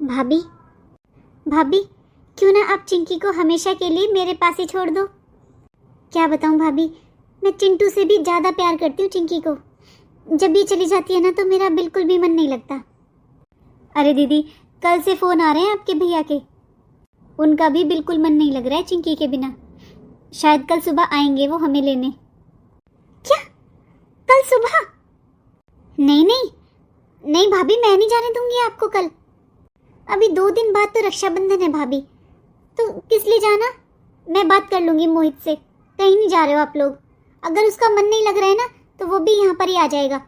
भाभी, भाभी, क्यों ना आप चिंकी को हमेशा के लिए मेरे पास ही छोड़ दो। क्या बताऊं भाभी, मैं चिंटू से भी ज़्यादा प्यार करती हूँ चिंकी को। जब ये चली जाती है ना तो मेरा बिल्कुल भी मन नहीं लगता। अरे दीदी, कल से फ़ोन आ रहे हैं आपके भैया के, उनका भी बिल्कुल मन नहीं लग रहा है चिंकी के बिना। शायद कल सुबह आएंगे वो हमें लेने। क्या, कल सुबह? नहीं नहीं नहीं भाभी, मैं नहीं जाने दूंगी आपको कल। अभी 2 दिन बाद तो रक्षाबंधन है भाभी, तो किस लिए जाना? मैं बात कर लूंगी मोहित से। कहीं नहीं जा रहे हो आप लोग। अगर उसका मन नहीं लग रहा है ना तो वो भी यहाँ पर ही आ जाएगा।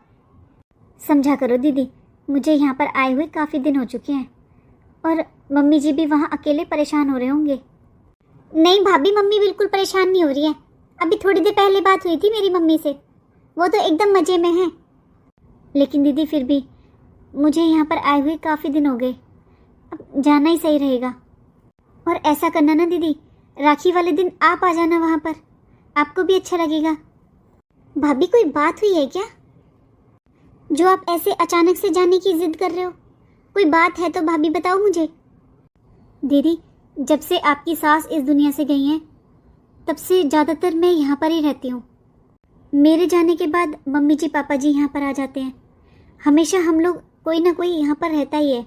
समझा करो दीदी, मुझे यहाँ पर आए हुए काफ़ी दिन हो चुके हैं और मम्मी जी भी वहाँ अकेले परेशान हो रहे होंगे। नहीं भाभी, मम्मी बिल्कुल परेशान नहीं हो रही है। अभी थोड़ी देर पहले बात हुई थी मेरी मम्मी से, वो तो एकदम मज़े में है। लेकिन दीदी फिर भी मुझे यहाँ पर आए हुए काफ़ी दिन हो गए, अब जाना ही सही रहेगा। और ऐसा करना ना दीदी, राखी वाले दिन आप आ जाना वहाँ पर, आपको भी अच्छा लगेगा। भाभी, कोई बात हुई है क्या जो आप ऐसे अचानक से जाने की जिद कर रहे हो? कोई बात है तो भाभी बताओ मुझे। दीदी, जब से आपकी सास इस दुनिया से गई हैं तब से ज़्यादातर मैं यहाँ पर ही रहती हूँ। मेरे जाने के बाद मम्मी जी पापा जी यहाँ पर आ जाते हैं। हमेशा हम लोग कोई ना कोई यहाँ पर रहता ही है।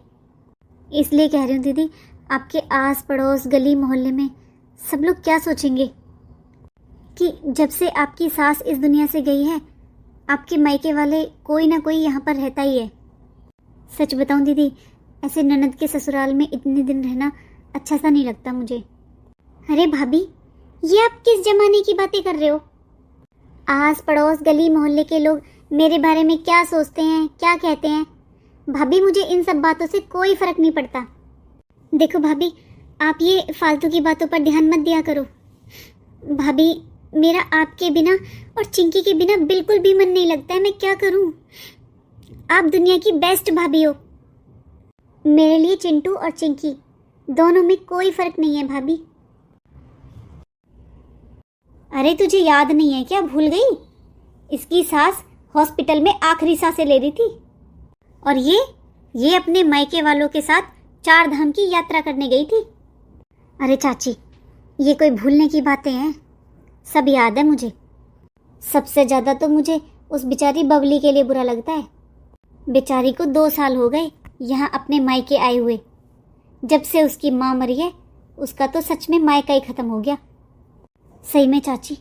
इसलिए कह रही हूँ दीदी, आपके आस पड़ोस गली मोहल्ले में सब लोग क्या सोचेंगे कि जब से आपकी सास इस दुनिया से गई है आपके मायके वाले कोई ना कोई यहाँ पर रहता ही है। सच बताऊँ दीदी, ऐसे ननद के ससुराल में इतने दिन रहना अच्छा सा नहीं लगता मुझे। अरे भाभी, ये आप किस जमाने की बातें कर रहे हो? आस पड़ोस गली मोहल्ले के लोग मेरे बारे में क्या सोचते हैं, क्या कहते हैं? भाभी, मुझे इन सब बातों से कोई फर्क नहीं पड़ता। देखो भाभी, आप ये फालतू की बातों पर ध्यान मत दिया करो। भाभी, मेरा आपके बिना और चिंकी के बिना बिल्कुल भी मन नहीं लगता है। मैं क्या करूं? आप दुनिया की बेस्ट भाभी हो। मेरे लिए चिंटू और चिंकी दोनों में कोई फर्क नहीं है भाभी। अरे तुझे याद नहीं है क्या? भूल गई? इसकी सास हॉस्पिटल में आखिरी सांसें ले रही थी और ये अपने मायके वालों के साथ 4 धाम की यात्रा करने गई थी। अरे चाची, ये कोई भूलने की बातें हैं? सब याद है मुझे। सबसे ज़्यादा तो मुझे उस बेचारी बबली के लिए बुरा लगता है। बेचारी को 2 साल हो गए यहाँ अपने मायके आए हुए। जब से उसकी माँ मरी है उसका तो सच में मायका ही ख़त्म हो गया। सही में चाची,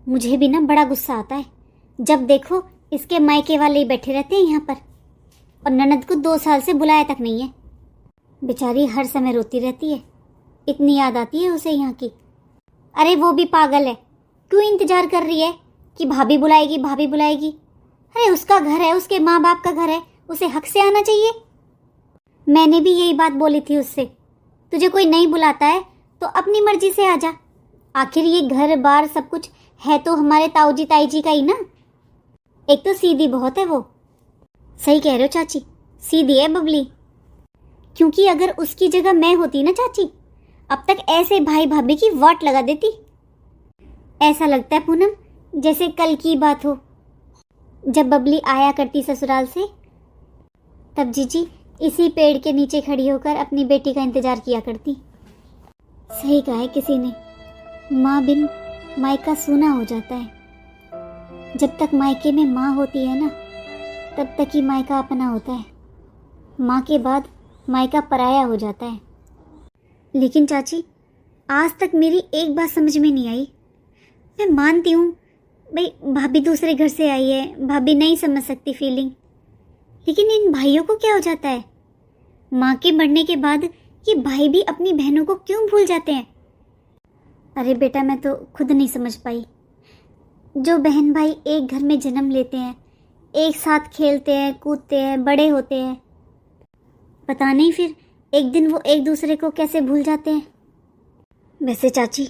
मुझे भी ना बड़ा गुस्सा आता है। जब देखो इसके मायके वाले ही बैठे रहते हैं यहाँ पर और ननद को 2 साल से बुलाया तक नहीं है। बेचारी हर समय रोती रहती है, इतनी याद आती है उसे यहाँ की। अरे वो भी पागल है, क्यों इंतजार कर रही है कि भाभी बुलाएगी भाभी बुलाएगी? अरे उसका घर है, उसके माँ बाप का घर है, उसे हक से आना चाहिए। मैंने भी यही बात बोली थी उससे, तुझे कोई नहीं बुलाता है तो अपनी मर्जी से आ जा। आखिर ये घर बार सब कुछ है तो हमारे ताऊजी ताई जी का ही ना। एक तो सीधी बहुत है वो। सही कह रहे हो चाची, सीधी है बबली। क्योंकि अगर उसकी जगह मैं होती ना चाची, अब तक ऐसे भाई भाभी की वाट लगा देती। ऐसा लगता है पूनम जैसे कल की बात हो, जब बबली आया करती ससुराल से, तब जीजी इसी पेड़ के नीचे खड़ी होकर अपनी बेटी का इंतजार किया करती। सही कहा है किसी ने, माँ बिन मायका सूना हो जाता है। जब तक मायके में माँ होती है ना तब तक ही मायका अपना होता है। माँ के बाद मायका पराया हो जाता है। लेकिन चाची, आज तक मेरी एक बात समझ में नहीं आई। मैं मानती हूँ भाई, भाभी दूसरे घर से आई है, भाभी नहीं समझ सकती फीलिंग, लेकिन इन भाइयों को क्या हो जाता है? माँ के मरने के बाद ये भाई भी अपनी बहनों को क्यों भूल जाते हैं? अरे बेटा, मैं तो खुद नहीं समझ पाई। जो बहन भाई एक घर में जन्म लेते हैं, एक साथ खेलते हैं कूदते हैं बड़े होते हैं, पता नहीं फिर एक दिन वो एक दूसरे को कैसे भूल जाते हैं। वैसे चाची,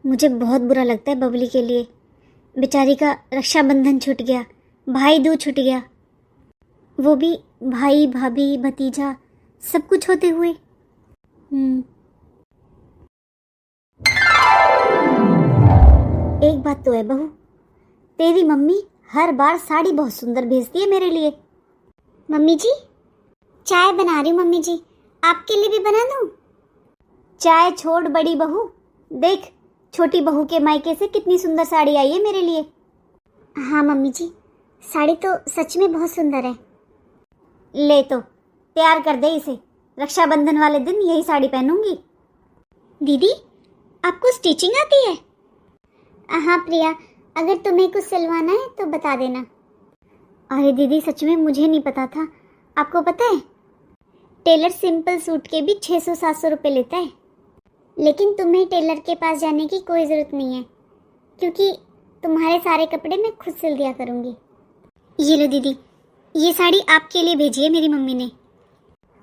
मुझे बहुत बुरा लगता है बबली के लिए। बेचारी का रक्षाबंधन छूट गया, भाई दूज छूट गया, वो भी भाई भाभी भतीजा सब कुछ होते हुए। एक बात तो है बहू, तेरी मम्मी हर बार साड़ी बहुत सुंदर भेजती है मेरे लिए। मम्मी जी, चाय बना रही हूँ मम्मी जी, आपके लिए भी बना दूं? चाय छोड़ बड़ी बहू, देख छोटी बहू के मायके से कितनी सुंदर साड़ी आई है मेरे लिए। हाँ मम्मी जी, साड़ी तो सच में बहुत सुंदर है। ले तो तैयार कर दे इसे, रक्षाबंधन वाले दिन यही साड़ी पहनूंगी। दीदी आपको स्टिचिंग आती है? हाँ प्रिया, अगर तुम्हें कुछ सिलवाना है तो बता देना। अरे दीदी सच में मुझे नहीं पता था। आपको पता है टेलर सिंपल सूट के भी 600-700 रुपये लेता है, लेकिन तुम्हें टेलर के पास जाने की कोई ज़रूरत नहीं है, क्योंकि तुम्हारे सारे कपड़े मैं खुद सिल दिया करूँगी। ये लो दीदी, ये साड़ी आपके लिए भेजी है मेरी मम्मी ने।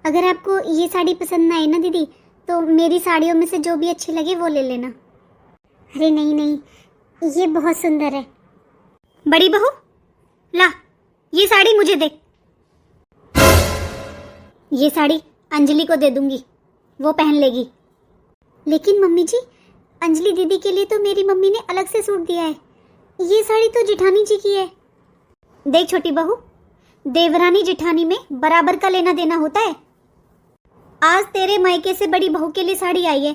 अगर आपको ये साड़ी पसंद ना आए ना दीदी, तो मेरी साड़ियों में से जो भी अच्छी लगे वो ले लेना। अरे नहीं नहीं, ये बहुत सुंदर है। बड़ी बहू ला, ये साड़ी मुझे दे। ये साड़ी अंजलि को दे दूंगी, वो पहन लेगी। लेकिन मम्मी जी, अंजलि दीदी के लिए तो मेरी मम्मी ने अलग से सूट दिया है, ये साड़ी तो जेठानी जी की है। देख छोटी बहू, देवरानी जेठानी में बराबर का लेना देना होता है। आज तेरे मायके से बड़ी बहू के लिए साड़ी आई है,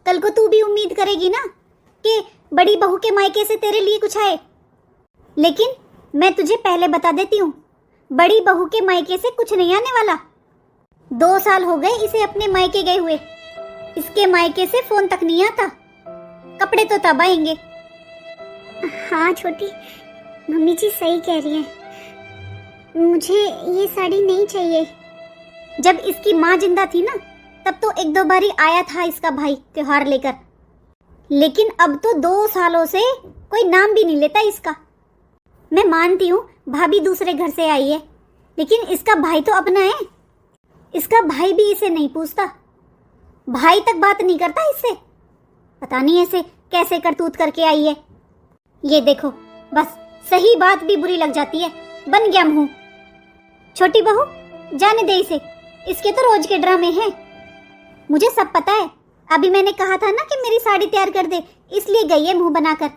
कल को तू भी उम्मीद करेगी ना कि बड़ी बहू के मायके से तेरे लिए कुछ आए। लेकिन मैं तुझे पहले बता देती हूँ, बड़ी बहू के मायके से कुछ नहीं आने वाला। 2 साल हो गए इसे अपने मायके गए हुए, इसके मायके से फोन तक नहीं आता, कपड़े तो तब आएंगे। हाँ छोटी, मम्मी जी सही कह रही हैं, मुझे ये साड़ी नहीं चाहिए। जब इसकी माँ जिंदा थी ना, तब तो 1-2 बार ही आया था इसका भाई त्योहार लेकर, लेकिन अब तो 2 सालों से कोई नाम भी नहीं लेता इसका। मैं मानती हूँ भाभी दूसरे घर से आई है, लेकिन इसका भाई तो अपना है। इसका भाई भी इसे नहीं पूछता, भाई तक बात नहीं करता इससे। पता नहीं ऐसे कैसे करतूत करके आई है। ये देखो, बस सही बात भी बुरी लग जाती है, बन गया मुंह। छोटी बहू जाने दे इसे, इसके तो रोज के ड्रामे हैं। मुझे सब पता है, अभी मैंने कहा था ना कि मेरी साड़ी तैयार कर दे, इसलिए गई है मुंह बनाकर,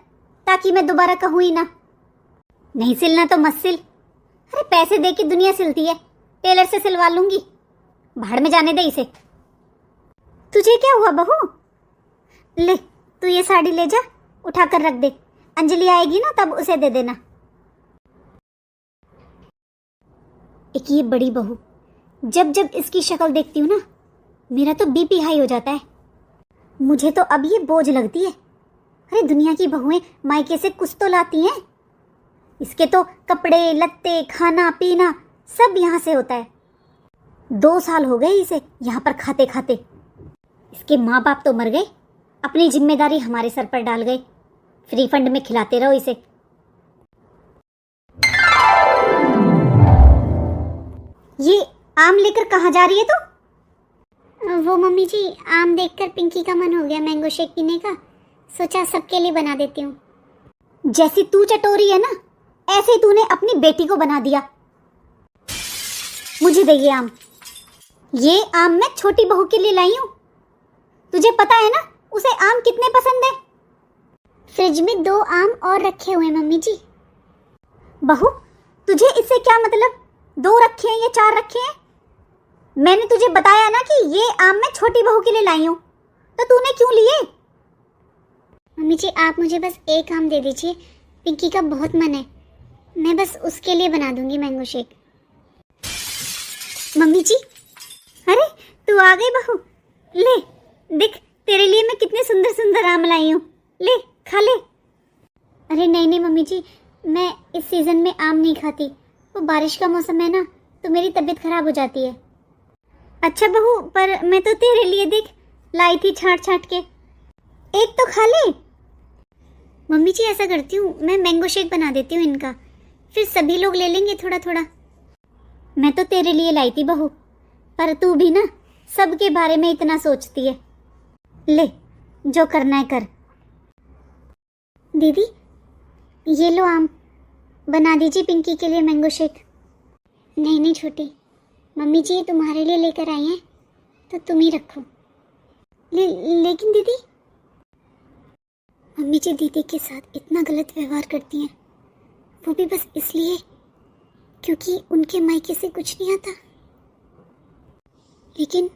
ताकि मैं दोबारा कहूँ ही ना। नहीं सिलना तो मत सिल। अरे पैसे दे के दुनिया सिलती है, टेलर से सिलवा लूंगी, भाड़ में जाने दे इसे। तुझे क्या हुआ बहू? ले तू ये साड़ी ले जा, उठा कर रख दे, अंजलि आएगी ना तब उसे दे देना। एक ये बड़ी बहू, जब जब इसकी शक्ल देखती हूँ ना, मेरा तो बीपी हाई हो जाता है। मुझे तो अब ये बोझ लगती है। अरे दुनिया की बहुएं मायके से कुछ तो लाती हैं, इसके तो कपड़े लत्ते खाना पीना सब यहाँ से होता है। 2 साल हो गए इसे यहाँ पर खाते खाते। इसके माँ बाप तो मर गए, अपनी जिम्मेदारी हमारे सर पर डाल गए, फ्री फंड में खिलाते रहो इसे। ये आम लेकर कहाँ जा रही है तू? वो मम्मी जी, आम देखकर पिंकी का मन हो गया मैंगो शेक पीने का, सोचा सबके लिए बना देती हूँ। जैसी तू चटोरी है ना, ऐसे ही तूने अपनी बेटी को बना दिया। मुझे दे ये आम। ये आम मैं छोटी बहू के लिए लाई हूँ। तुझे पता है ना उसे आम कितने पसंद है। फ्रिज में 2 आम और रखे हुए मम्मी जी। बहू तुझे इससे क्या मतलब, 2 रखे हैं या 4 रखे हैं? मैंने तुझे बताया ना कि ये आम मैं छोटी बहू के लिए लाई हूँ, तो तूने क्यों लिए? मम्मी जी आप मुझे बस 1 आम दे दीजिए, पिंकी का बहुत मन है, मैं बस उसके लिए बना दूंगी मैंगो शेक। मम्मी जी, अरे तू आ गई बहू, ले देख तेरे लिए मैं कितने सुंदर सुंदर आम लाई हूँ, ले खा ले। अरे नहीं नहीं मम्मी जी, मैं इस सीज़न में आम नहीं खाती, वो बारिश का मौसम है ना, तो मेरी तबीयत खराब हो जाती है। अच्छा बहू, पर मैं तो तेरे लिए देख लाई थी छाँट छाँट के, एक तो खा ले। मम्मी जी ऐसा करती हूँ, मैं मैंगो शेक बना देती हूँ इनका, फिर सभी लोग ले लेंगे थोड़ा थोड़ा। मैं तो तेरे लिए लाई थी बहू, पर तू भी ना सबके बारे में इतना सोचती है। ले जो करना है कर। दीदी ये लो आम, बना दीजिए पिंकी के लिए मैंगो शेक। नहीं नहीं छोटी, मम्मी जी ये तुम्हारे लिए लेकर आई हैं, तो तुम ही रखो। लेकिन दीदी, मम्मी जी दीदी के साथ इतना गलत व्यवहार करती हैं, वो भी बस इसलिए क्योंकि उनके मायके से कुछ नहीं आता। लेकिन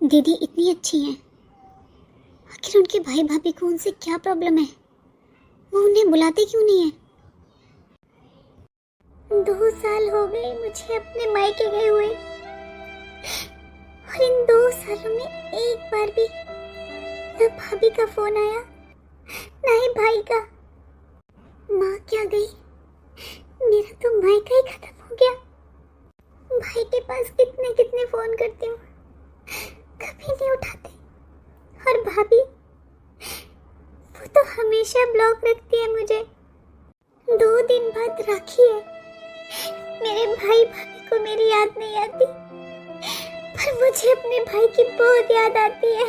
दीदी इतनी अच्छी हैं, आखिर उनके भाई भाभी को उनसे क्या प्रॉब्लम है? वो उन्हें बुलाते क्यों नहीं है? 2 साल हो गए मुझे अपने मायके गए हुए, और इन 2 सालों में एक बार भी न भाभी का फोन आया न ही भाई का। माँ क्या गई, मेरा तो मायका ही खत्म हो गया। भाई के पास कितने कितने फोन करती हूँ, कभी नहीं उठाते। और भाभी, वो तो हमेशा ब्लॉक रखती है मुझे। 2 दिन बाद राखी है, मेरे भाई भाभी को मेरी याद नहीं आती, पर मुझे अपने भाई की बहुत याद आती है।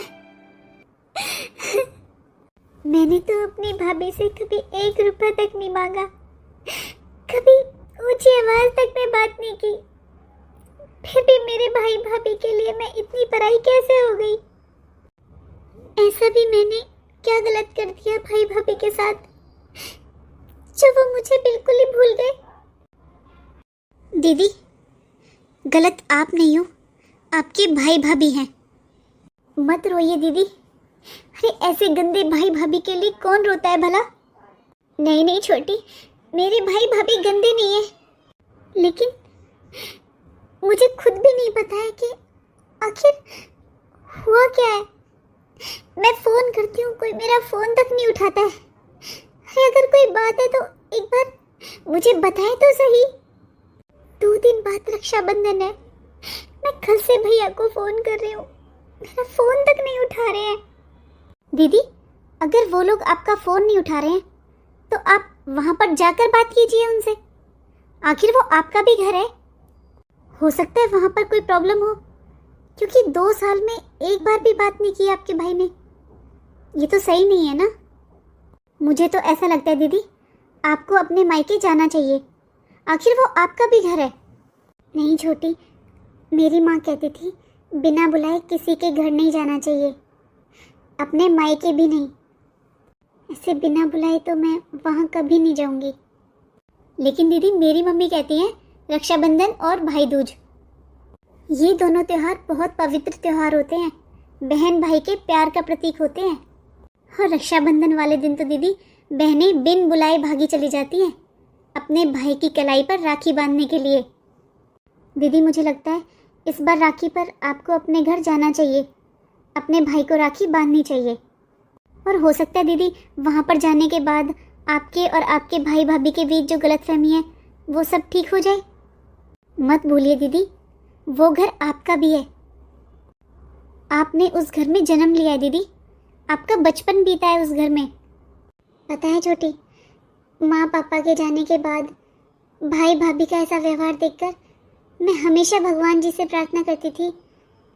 मैंने तो अपनी भाभी से कभी 1 रुपया तक नहीं मांगा, कभी ऊंची आवाज तक में बात नहीं की, फिर भी मेरे भाई भाभी के लिए मैं इतनी पराई कैसे हो गई? ऐसा भी मैंने क्या गलत कर दिया भाई भाभी के साथ, जो वो मुझे बिल्कुल ही भूल गए? दीदी, गलत आप नहीं हो, आपके भाई भाभी हैं। मत रोइए दीदी। अरे ऐसे गंदे भाई भाभी के लिए कौन रोता है भला? नहीं नहीं छोटी, मेरे भाई भाभी गंदे नहीं है, लेकिन मुझे खुद भी नहीं पता है कि आखिर हुआ क्या है। मैं फोन करती हूँ, कोई मेरा फोन तक नहीं उठाता है। अरे अगर कोई बात है तो एक बार मुझे बताए तो सही। 2 दिन बाद रक्षाबंधन है, मैं कल से भैया को फोन कर रही हूँ, मेरा फोन तक नहीं उठा रहे हैं। दीदी, अगर वो लोग आपका फोन नहीं उठा रहे हैं तो आप वहां पर जाकर बात कीजिए उनसे, आखिर वो आपका भी घर है। हो सकता है वहां पर कोई प्रॉब्लम हो, क्योंकि 2 साल में एक बार भी बात नहीं की आपके भाई ने। ये तो सही नहीं है ना। मुझे तो ऐसा लगता है दीदी, आपको अपने मायके जाना चाहिए, आखिर वो आपका भी घर है। नहीं छोटी, मेरी माँ कहती थी बिना बुलाए किसी के घर नहीं जाना चाहिए, अपने मायके भी नहीं। ऐसे बिना बुलाए तो मैं वहाँ कभी नहीं जाऊँगी। लेकिन दीदी, मेरी मम्मी कहती हैं रक्षाबंधन और भाई दूज, ये दोनों त्यौहार बहुत पवित्र त्यौहार होते हैं, बहन भाई के प्यार का प्रतीक होते हैं। और रक्षाबंधन वाले दिन तो दीदी बहनें बिन बुलाए भागी चली जाती हैं अपने भाई की कलाई पर राखी बांधने के लिए। दीदी, मुझे लगता है इस बार राखी पर आपको अपने घर जाना चाहिए, अपने भाई को राखी बांधनी चाहिए। और हो सकता है दीदी वहाँ पर जाने के बाद आपके और आपके भाई भाभी के बीच जो गलतफहमी है वो सब ठीक हो जाए। मत भूलिए दीदी, वो घर आपका भी है, आपने उस घर में जन्म लिया है दीदी, आपका बचपन बीता है उस घर में। पता है छोटी, माँ पापा के जाने के बाद भाई भाभी का ऐसा व्यवहार देखकर मैं हमेशा भगवान जी से प्रार्थना करती थी,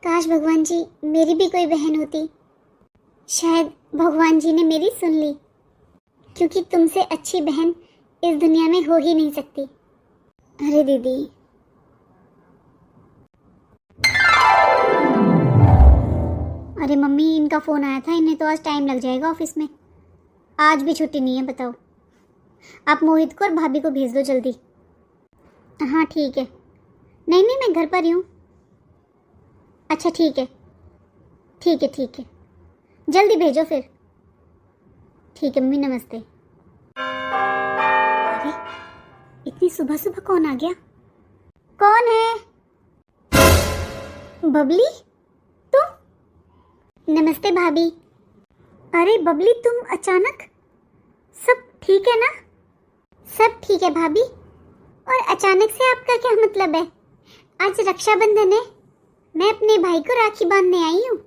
काश भगवान जी मेरी भी कोई बहन होती। शायद भगवान जी ने मेरी सुन ली, क्योंकि तुमसे अच्छी बहन इस दुनिया में हो ही नहीं सकती। अरे दीदी, अरे मम्मी, इनका फ़ोन आया था, इन्हें तो आज टाइम लग जाएगा ऑफिस में। आज भी छुट्टी नहीं है, बताओ। आप मोहित को और भाभी को भेज दो जल्दी। हाँ ठीक है। नहीं नहीं, मैं घर पर ही हूँ। अच्छा ठीक है, ठीक है ठीक है, जल्दी भेजो फिर। ठीक है मम्मी, नमस्ते। अरे इतनी सुबह सुबह कौन आ गया? कौन है? बबली, तुम? नमस्ते भाभी। अरे बबली, तुम अचानक? सब ठीक है ना? सब ठीक है भाभी। और अचानक से आपका क्या मतलब है? आज रक्षाबंधन है, मैं अपने भाई को राखी बांधने आई हूँ।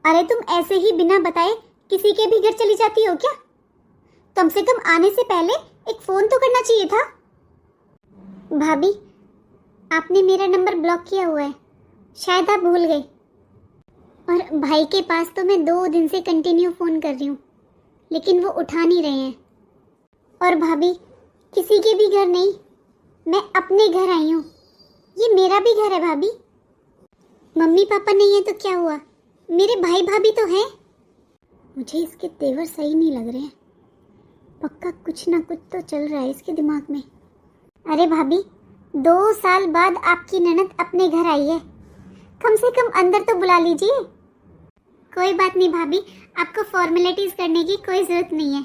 अरे तुम ऐसे ही बिना बताए किसी के भी घर चली जाती हो क्या? कम से कम आने से पहले एक फ़ोन तो करना चाहिए था। भाभी, आपने मेरा नंबर ब्लॉक किया हुआ है, शायद आप भूल गए। और भाई के पास तो मैं 2 दिन से कंटिन्यू फ़ोन कर रही हूँ, लेकिन वो उठा नहीं रहे हैं। और भाभी, किसी के भी घर नहीं, मैं अपने घर आई हूँ, ये मेरा भी घर है भाभी। मम्मी पापा नहीं है तो क्या हुआ, मेरे भाई भाभी तो हैं। मुझे इसके तेवर सही नहीं लग रहे हैं, पक्का कुछ ना कुछ तो चल रहा है इसके दिमाग में। अरे भाभी, 2 साल बाद आपकी ननद अपने घर आई है, कम से कम अंदर तो बुला लीजिए। कोई बात नहीं भाभी, आपको फॉर्मेलिटीज करने की कोई जरूरत नहीं है।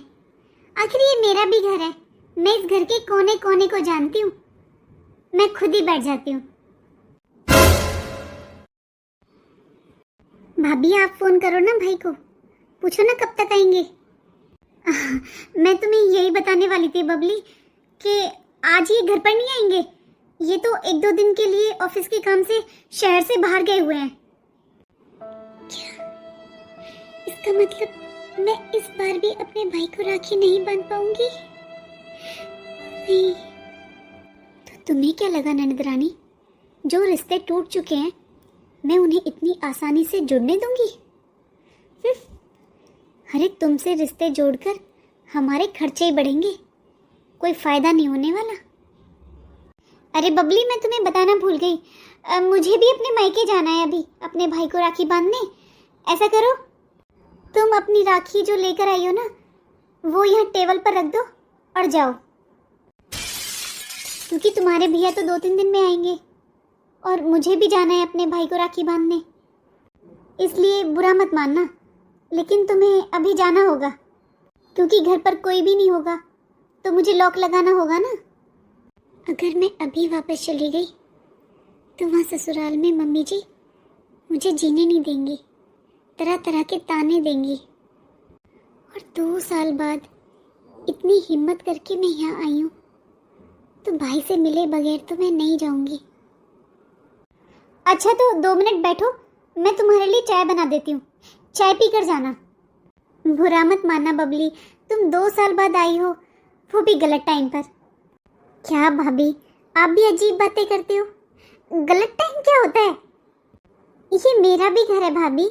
आखिर ये मेरा भी घर है, मैं इस घर के कोने कोने को जानती हूँ। मैं खुद ही बैठ जाती हूँ। भाभी आप फोन करो ना भाई को, पूछो ना कब तक आएंगे। मैं तुम्हें यही बताने वाली थी बबली कि आज ये घर पर नहीं आएंगे। ये तो 1-2 दिन के लिए ऑफिस के काम से शहर से बाहर गए हुए हैं। क्या इसका मतलब मैं इस बार भी अपने भाई को राखी नहीं बांध पाऊंगी? नहीं। तो तुम्हें क्या लगा ननद रानी, जो रिश्ते टूट चुके हैं मैं उन्हें इतनी आसानी से जुड़ने दूंगी? अरे तुमसे रिश्ते जोड़कर हमारे खर्चे ही बढ़ेंगे, कोई फायदा नहीं होने वाला। अरे बबली मैं तुम्हें बताना भूल गई, मुझे भी अपने मायके जाना है अभी अपने भाई को राखी बांधने। ऐसा करो, तुम अपनी राखी जो लेकर आई हो ना वो यहाँ टेबल पर रख दो और जाओ, क्योंकि तुम्हारे भैया तो 2-3 दिन में आएंगे और मुझे भी जाना है अपने भाई को राखी बांधने। इसलिए बुरा मत मानना, लेकिन तुम्हें अभी जाना होगा क्योंकि घर पर कोई भी नहीं होगा तो मुझे लॉक लगाना होगा ना। अगर मैं अभी वापस चली गई तो वहाँ ससुराल में मम्मी जी मुझे जीने नहीं देंगी, तरह तरह के ताने देंगी। और 2 साल बाद इतनी हिम्मत करके मैं यहाँ आई हूँ तो भाई से मिले बगैर तो मैं नहीं जाऊँगी। अच्छा तो 2 मिनट बैठो, मैं तुम्हारे लिए चाय बना देती हूँ, चाय पी कर जाना। बुरा मत मानना बबली, तुम 2 साल बाद आई हो, वो भी गलत टाइम पर। क्या भाभी आप भी अजीब बातें करते हो, गलत टाइम क्या होता है? ये मेरा भी घर है भाभी,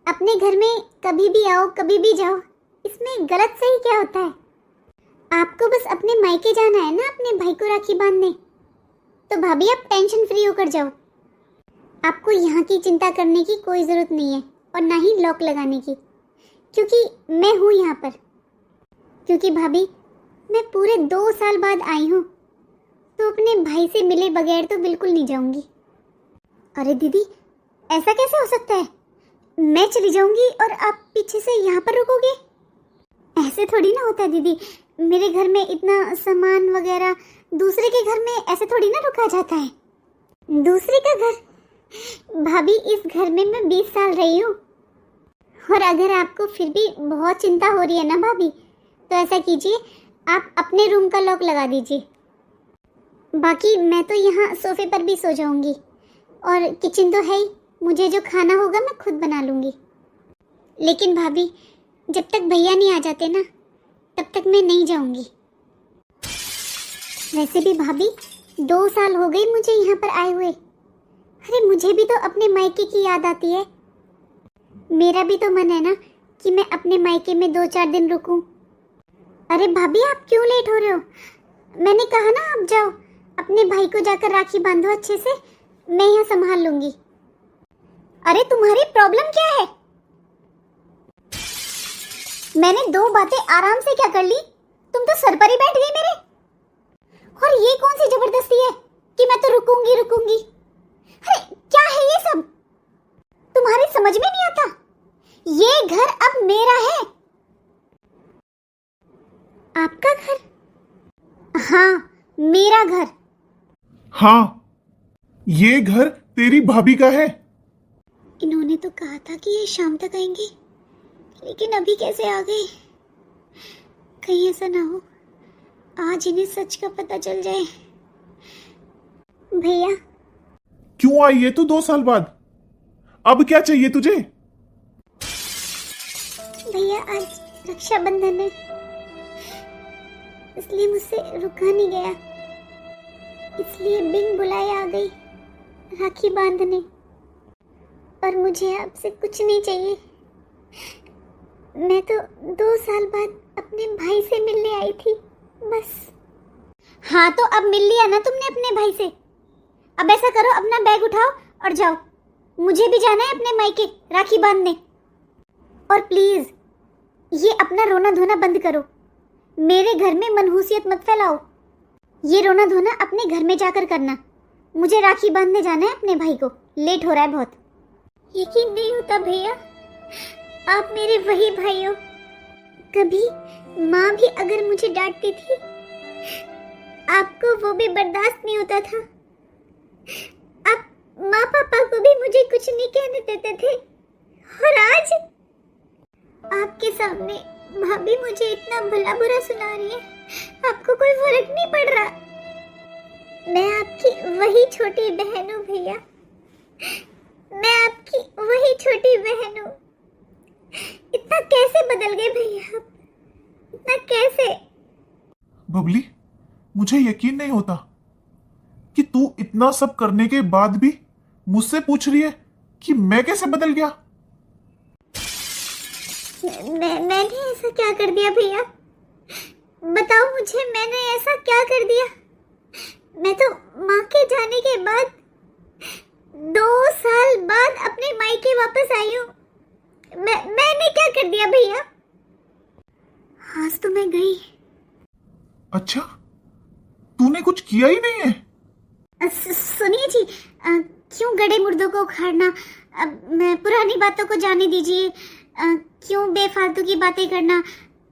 अपने घर में कभी भी आओ कभी भी जाओ, इसमें गलत सही क्या होता है? आपको बस अपने मायके जाना है ना अपने भाई को राखी बांधने, तो भाभी आप टेंशन फ्री होकर जाओ। आपको यहाँ की चिंता करने की कोई ज़रूरत नहीं है और ना ही लॉक लगाने की, क्योंकि मैं हूँ यहाँ पर। क्योंकि भाभी मैं पूरे 2 साल बाद आई हूँ तो अपने भाई से मिले बगैर तो बिल्कुल नहीं जाऊँगी। अरे दीदी ऐसा कैसे हो सकता है? मैं चली जाऊँगी और आप पीछे से यहाँ पर रुकोगे? ऐसे थोड़ी ना होता है दीदी, मेरे घर में इतना सामान वगैरह, दूसरे के घर में ऐसे थोड़ी ना रुका जाता है। दूसरे का घर? भाभी इस घर में मैं 20 साल रही हूँ, और अगर आपको फिर भी बहुत चिंता हो रही है ना भाभी, तो ऐसा कीजिए आप अपने रूम का लॉक लगा दीजिए। बाकी मैं तो यहाँ सोफे पर भी सो जाऊँगी, और किचन तो है ही, मुझे जो खाना होगा मैं खुद बना लूँगी। लेकिन भाभी जब तक भैया नहीं आ जाते ना तब तक मैं नहीं जाऊँगी। वैसे भी भाभी 2 साल हो गए मुझे यहाँ पर आए हुए। अरे मुझे भी तो अपने मायके की याद आती है। मेरा भी तो मन है ना कि मैं अपने मायके में 2-4 दिन रुकूं। अरे भाभी आप क्यों लेट हो रहे हो? मैंने कहा ना आप जाओ, अपने भाई को जाकर राखी बांधो अच्छे से, मैं यहाँ संभाल लूंगी। अरे तुम्हारी प्रॉब्लम क्या है? मैंने 2 बातें आराम से क्या कर ली, तुम तो सर पर ही बैठ गई मेरे। और ये कौन सी जबरदस्ती है कि मैं तो रुकूंगी रुकूंगी? अरे क्या है ये सब, तुम्हारी समझ में नहीं आता? ये घर अब मेरा है। आपका घर? हाँ मेरा घर। हाँ ये घर तेरी भाभी का है। इन्होंने तो कहा था कि ये शाम तक आएंगे, लेकिन अभी कैसे आ गए? कहीं ऐसा ना हो आज इन्हें सच का पता चल जाए। भैया क्यों आई है तू 2 साल बाद? अब क्या चाहिए तुझे? भैया आज रक्षाबंधन है, इसलिए मुझसे रुका नहीं गया, इसलिए बिन बुलाए आ गई राखी बांधने। और मुझे आपसे कुछ नहीं चाहिए, मैं तो 2 साल बाद अपने भाई से मिलने आई थी बस। हाँ तो अब मिल लिया ना तुमने अपने भाई से, अब ऐसा करो अपना बैग उठाओ और जाओ, मुझे भी जाना है अपने मायके राखी बांधने। और प्लीज ये अपना रोना धोना बंद करो, मेरे घर में मनहूसियत मत फैलाओ। ये रोना धोना अपने घर में जाकर करना, मुझे राखी बांधने जाना है अपने भाई को, लेट हो रहा है बहुत। यकीन नहीं होता भैया, आप मेरे वही भाई हो। कभी माँ भी अगर मुझे डांटती थी, आपको वो भी बर्दाश्त नहीं होता था। आप माँ पापा को भी मुझे कुछ नहीं कहने देते थे, और आज आपके सामने भाभी मुझे इतना भला बुरा सुना रही है, आपको कोई फर्क नहीं पड़ रहा। मैं आपकी वही छोटी बहन हूँ भैया, मैं आपकी वही छोटी बहन हूँ। इतना कैसे बदल गए भैया आप, इतना कैसे? बबली, मुझे यकीन नहीं होता कि तू इतना सब करने के बाद भी मुझसे पूछ रही है कि मैं कैसे बदल गया। मैंने ऐसा क्या कर दिया भैया? बताओ मुझे, मैंने ऐसा क्या कर दिया? मैं तो माँ के जाने के बाद 2 साल बाद अपने मायके वापस आई हूँ। मैंने क्या कर दिया भैया? आज तो मैं गई। अच्छा, तूने कुछ किया ही नहीं है? सुनिए जी, क्यों गड़े मुर्दों को उखाड़ना? पुरानी बातों को जाने दीजिए। क्यों बेफालतू की बातें करना?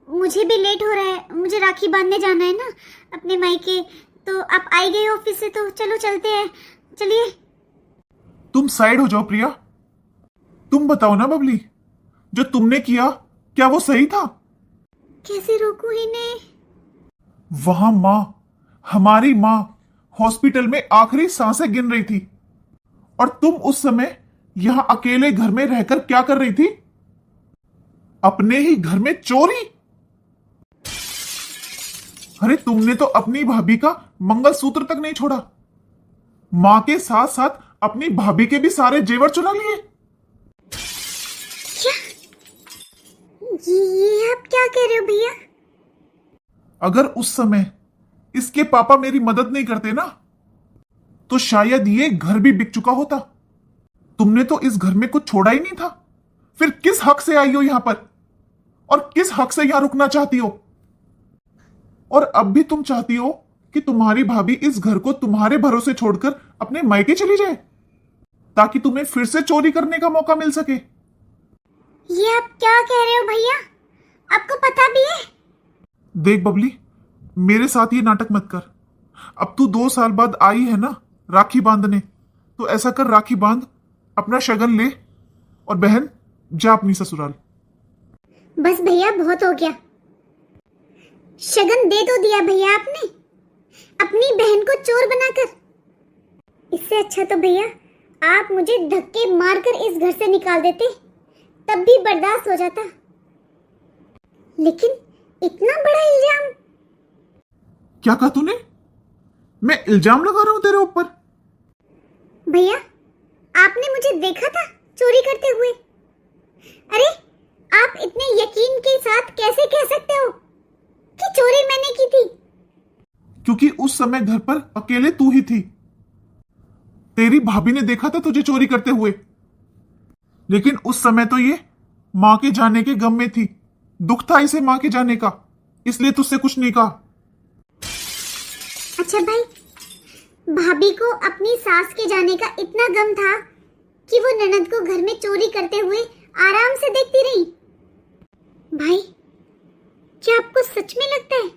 मुझे भी लेट हो रहा है, मुझे राखी बांधने जाना है ना अपने मायके। तो आप आई गए ऑफिस से, तो चलो चलते हैं, चलिए। तुम साइड हो जाओ प्रिया। तुम बताओ ना बबली, जो तुमने किया क्या वो सही था? कैसे रोकूं इन्हें? वहां माँ, हमारी माँ हॉस्पिटल में आखिरी सांसें गिन रही थी, और तुम उस समय यहां अकेले घर में रहकर क्या कर रही थी? अपने ही घर में चोरी। अरे तुमने तो अपनी भाभी का मंगलसूत्र तक नहीं छोड़ा, मां के साथ साथ अपनी भाभी के भी सारे जेवर चुरा लिए। क्या? ये आप क्या कह रहे हो भैया? अगर उस समय इसके पापा मेरी मदद नहीं करते ना, तो शायद ये घर भी बिक चुका होता। तुमने तो इस घर में कुछ छोड़ा ही नहीं था, फिर किस हक से आई हो यहां पर, और किस हक से यहां रुकना चाहती हो? और अब भी तुम चाहती हो कि तुम्हारी भाभी इस घर को तुम्हारे भरोसे छोड़कर अपने मायके चली जाए, ताकि तुम्हें फिर से चोरी करने का मौका मिल सके। ये आप क्या कह रहे हो भैया? आपको पता भी है? देख बबली, मेरे साथ ये नाटक मत कर। अब तू 2 साल बाद आई है ना राखी बांधने, तो ऐसा कर, राखी बांध, अपना शगन ले, और बहन जा अपनी ससुराल। बस भैया, बहुत हो गया। शगन दे तो दिया भैया आपने, अपनी बहन को चोर बनाकर। इससे अच्छा तो भैया आप मुझे धक्के मारकर इस घर से निकाल देते, तब भी बर्दाश्त हो जाता। लेकिन इतना बड़ा इल्जाम! क्या कहा तूने? मैं इल्जाम लगा रहा हूं तेरे ऊपर? भैया, आपने मुझे देखा था चोरी करते हुए। अरे आप इतने यकीन के साथ कैसे कह सकते हो कि चोरी मैंने की थी? क्योंकि उस समय घर पर अकेले तू ही थी। तेरी भाभी ने देखा था तुझे चोरी करते हुए, लेकिन उस समय तो ये मां के जाने के गम में थी। दुख था इसे मां के जाने का, इसलिए तुझसे कुछ नहीं कहा। अच्छा भाई, भाभी को अपनी सास के जाने का इतना गम था कि वो ननद को घर में चोरी करते हुए आराम से देखती रही। भाई, क्या आपको सच में लगता है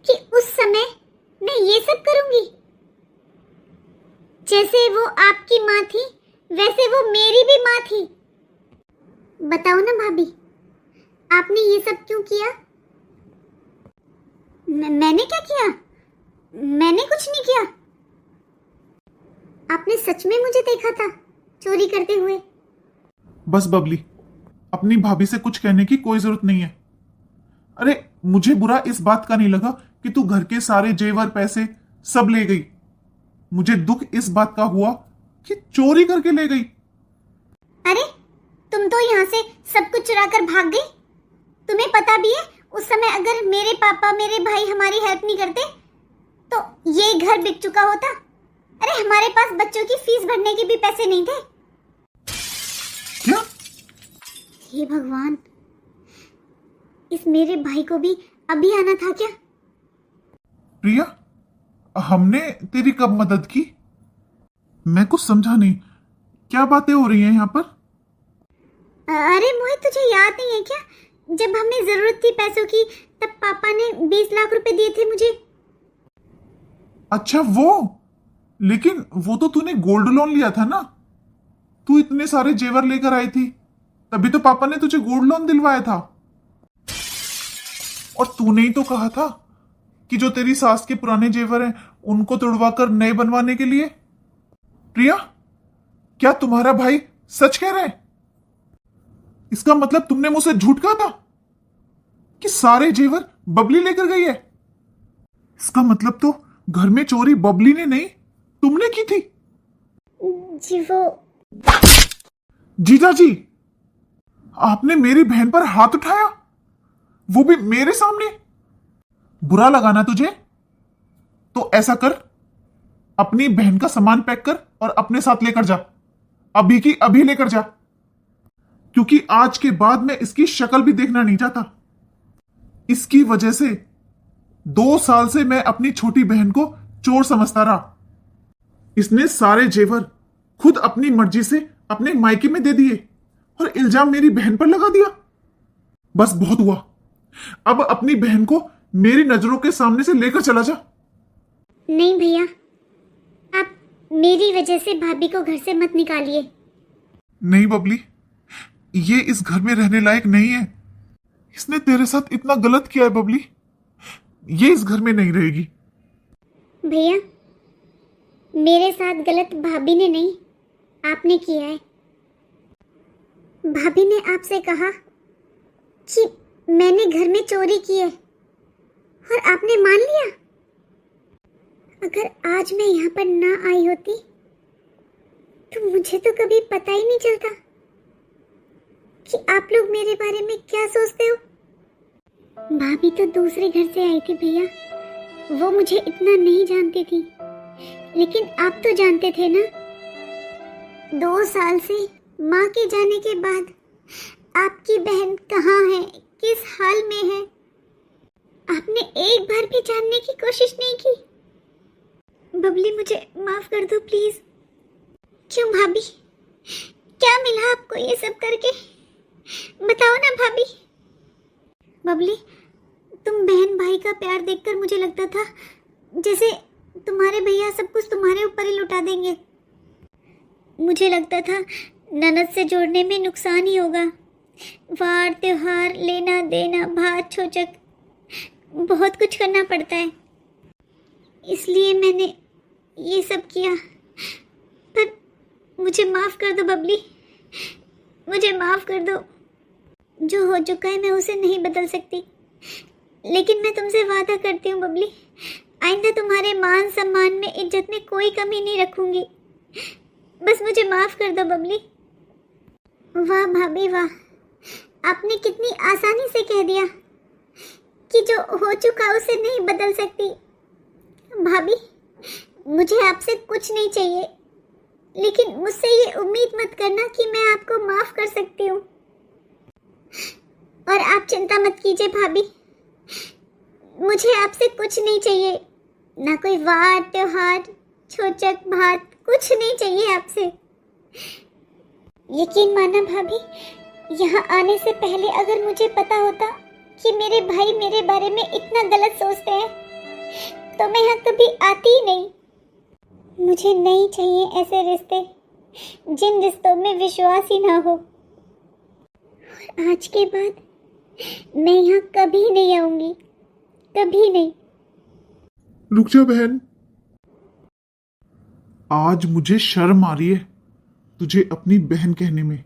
कि उस समय मैं ये सब करूंगी? जैसे वो आपकी माँ थी, वैसे वो मेरी भी माँ थी। बताओ ना भाभी, आपने ये सब क्यों किया? मैंने क्या किया? मैंने कुछ नहीं किया। आपने सच में मुझे देखा था चोरी करते हुए। बस बबली, अपनी भाभी से कुछ कहने की कोई जरूरत नहीं है। अरे मुझे बुरा इस बात का नहीं लगा कि तू घर के सारे जेवर पैसे सब ले गई। मुझे दुख इस बात का हुआ कि चोरी करके ले गई। अरे तुम तो यहाँ से सब कुछ चुरा कर भाग गई। तुम्हें पता भी है उस समय अगर मेरे पापा मेरे भाई हमारी हेल्प नहीं करते तो ये घर बिक चुका होता। अरे हमारे पास बच्चों की फीस भरने के भी पैसे नहीं थे। क्या? हे भगवान, इस मेरे भाई को भी अभी आना था क्या? प्रिया, हमने तेरी कब मदद की? मैं कुछ समझा नहीं। क्या बातें हो रही हैं यहाँ पर? अरे मोहित, तुझे याद नहीं है क्या? जब हमें जरूरत थी पैसों की तब पापा ने 20 लाख रुपए दिए थे मुझे। अच्छा वो, लेकिन वो तो तूने गोल्ड लोन लिया था ना। तू इतने सारे जेवर लेकर आई थी, तभी तो पापा ने तुझे गोल्ड लोन दिलवाया था। और तूने ही तो कहा था कि जो तेरी सास के पुराने जेवर हैं उनको तोड़वाकर नए बनवाने के लिए। प्रिया, क्या तुम्हारा भाई सच कह रहा है? इसका मतलब तुमने मुझसे झूठ कहा था कि सारे जेवर बबली लेकर गई है। इसका मतलब तो घर में चोरी बबली ने नहीं, तुमने की थी। जी वो जीजा जी, आपने मेरी बहन पर हाथ उठाया, वो भी मेरे सामने। बुरा लगा ना तुझे? तो ऐसा कर, अपनी बहन का सामान पैक कर और अपने साथ लेकर जा। अभी की अभी लेकर जा, क्योंकि आज के बाद मैं इसकी शक्ल भी देखना नहीं चाहता। इसकी वजह से 2 साल से मैं अपनी छोटी बहन को चोर समझता रहा। इसने सारे जेवर खुद अपनी मर्जी से अपने मायके में दे दिए और इल्जाम मेरी बहन पर लगा दिया। बस बहुत हुआ, अब अपनी बहन को मेरी नजरों के सामने से लेकर चला जा। नहीं भैया, आप मेरी वजह से भाभी को घर से मत निकालिए। नहीं बबली, ये इस घर में रहने लायक नहीं है। इसने तेरे साथ इतना गलत किया है बबली, ये इस घर में नहीं रहेगी। भैया, मेरे साथ गलत भाभी ने नहीं, आपने किया है। भाभी ने आपसे कहा कि मैंने घर में चोरी की है और आपने मान लिया। अगर आज मैं यहाँ पर ना आई होती तो मुझे तो कभी पता ही नहीं चलता कि आप लोग मेरे बारे में क्या सोचते हो। भाभी तो दूसरे घर से आई थी भैया, वो मुझे इतना नहीं जानती थी, लेकिन आप तो जानते थे ना। 2 साल से माँ के जाने के बाद आपकी बहन कहाँ है, किस हाल में है, आपने एक बार भी जानने की कोशिश नहीं की। बबली, मुझे माफ कर दो प्लीज। क्यों भाभी, क्या मिला आपको ये सब करके? बताओ ना भाभी। बबली, तुम बहन भाई का प्यार देखकर मुझे लगता था जैसे तुम्हारे भैया सब कुछ तुम्हारे ऊपर ही लुटा देंगे। मुझे लगता था ननद से जोड़ने में नुकसान ही होगा। वार त्योहार, लेना देना, भात छोचक, बहुत कुछ करना पड़ता है, इसलिए मैंने ये सब किया। पर मुझे माफ कर दो बबली, मुझे माफ कर दो। जो हो चुका है मैं उसे नहीं बदल सकती, लेकिन मैं तुमसे वादा करती हूँ बबली, आइंदा तुम्हारे मान सम्मान में, इज्जत में कोई कमी नहीं रखूंगी। बस मुझे माफ कर दो बबली। वाह भाभी वाह, आपने कितनी आसानी से कह दिया कि जो हो चुका उसे नहीं बदल सकती। भाभी, मुझे आपसे कुछ नहीं चाहिए, लेकिन मुझसे ये उम्मीद मत करना कि मैं आपको माफ कर सकती हूँ। और आप चिंता मत कीजिए भाभी, मुझे आपसे कुछ नहीं चाहिए, ना कोई वार त्योहार, छोचक भात, कुछ नहीं चाहिए आपसे। यकीन माना भाभी, यहाँ आने से पहले अगर मुझे पता होता कि मेरे भाई मेरे बारे में इतना गलत सोचते हैं तो मैं यहाँ कभी आती ही नहीं। मुझे नहीं चाहिए ऐसे रिश्ते जिन रिश्तों में विश्वास ही ना हो। और आज के बाद मैं यहाँ कभी नहीं आऊंगी, कभी नहीं। रुक जा बहन, आज मुझे शर्म आ रही है तुझे अपनी बहन कहने में।